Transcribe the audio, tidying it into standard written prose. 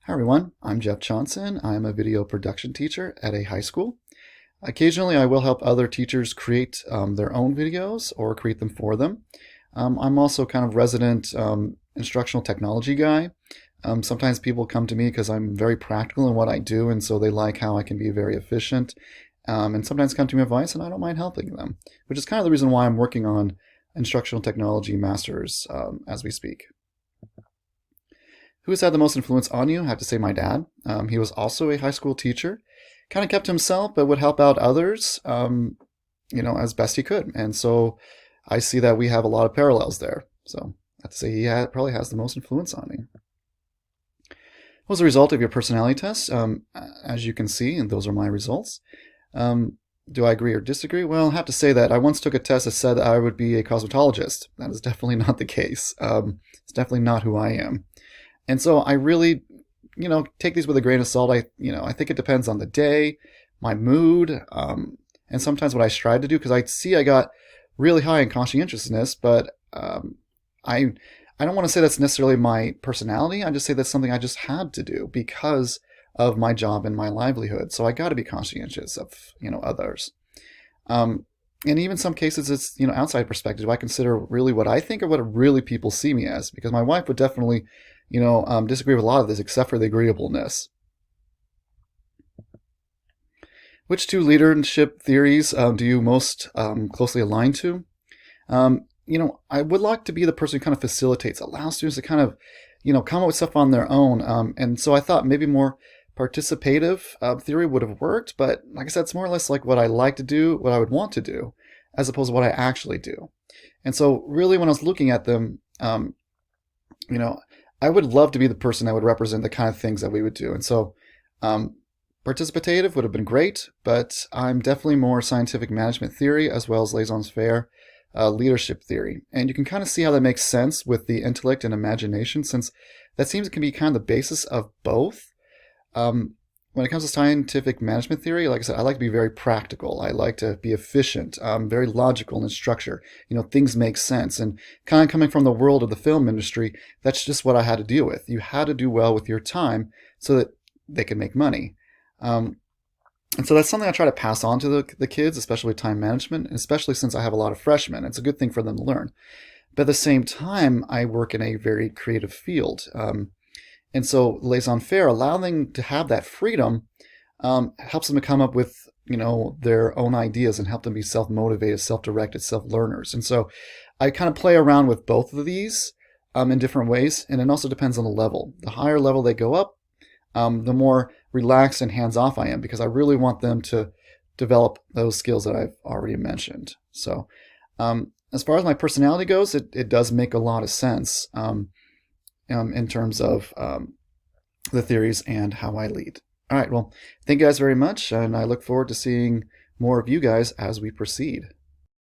Hi everyone, I'm Jeff Johnson. I'm a video production teacher at a high school. Occasionally I will help other teachers create their own videos or create them for them. I'm also kind of resident instructional technology guy. Sometimes people come to me because I'm very practical in what I do, and so they like how I can be very efficient. And sometimes come to me with advice, and I don't mind helping them, which is kind of the reason why I'm working on instructional technology masters as we speak. Who has had the most influence on you? I have to say my dad. He was also a high school teacher. Kind of kept himself, but would help out others, as best he could. And so I see that we have a lot of parallels there. So I have to say probably has the most influence on me. What was the result of your personality test? As you can see, and those are my results. Do I agree or disagree? Well, I have to say that I once took a test that said I would be a cosmetologist. That is definitely not the case. It's definitely not who I am. And so I really, take these with a grain of salt. I think it depends on the day, my mood, and sometimes what I strive to do, because I got really high in conscientiousness, but I don't want to say that's necessarily my personality. I just say that's something I just had to do because of my job and my livelihood. So I got to be conscientious of, others. And even some cases, it's, outside perspective. I consider really what I think or what really people see me as, because my wife would definitely disagree with a lot of this, except for the agreeableness. Which two leadership theories do you most closely align to? I would like to be the person who kind of facilitates, allows students to kind of, come up with stuff on their own. And so I thought maybe more participative theory would have worked, but like I said, it's more or less like what I like to do, what I would want to do, as opposed to what I actually do. And so really when I was looking at them, I would love to be the person that would represent the kind of things that we would do. And so participative would have been great, but I'm definitely more scientific management theory as well as laissez-faire leadership theory. And you can kind of see how that makes sense with the intellect and imagination, since that seems it can be kind of the basis of both. When it comes to scientific management theory, like I said, I like to be very practical. I like to be efficient, very logical in structure. Things make sense. And kind of coming from the world of the film industry, that's just what I had to deal with. You had to do well with your time so that they could make money. And so that's something I try to pass on to the kids, especially with time management, and especially since I have a lot of freshmen. It's a good thing for them to learn. But at the same time, I work in a very creative field. And so laissez-faire, allowing them to have that freedom, helps them to come up with, their own ideas and help them be self-motivated, self-directed, self-learners. And so I kind of play around with both of these in different ways. And it also depends on the level. The higher level they go up, the more relaxed and hands-off I am, because I really want them to develop those skills that I've already mentioned. So as far as my personality goes, it does make a lot of sense. In terms of the theories and how I lead. All right, well, thank you guys very much, and I look forward to seeing more of you guys as we proceed.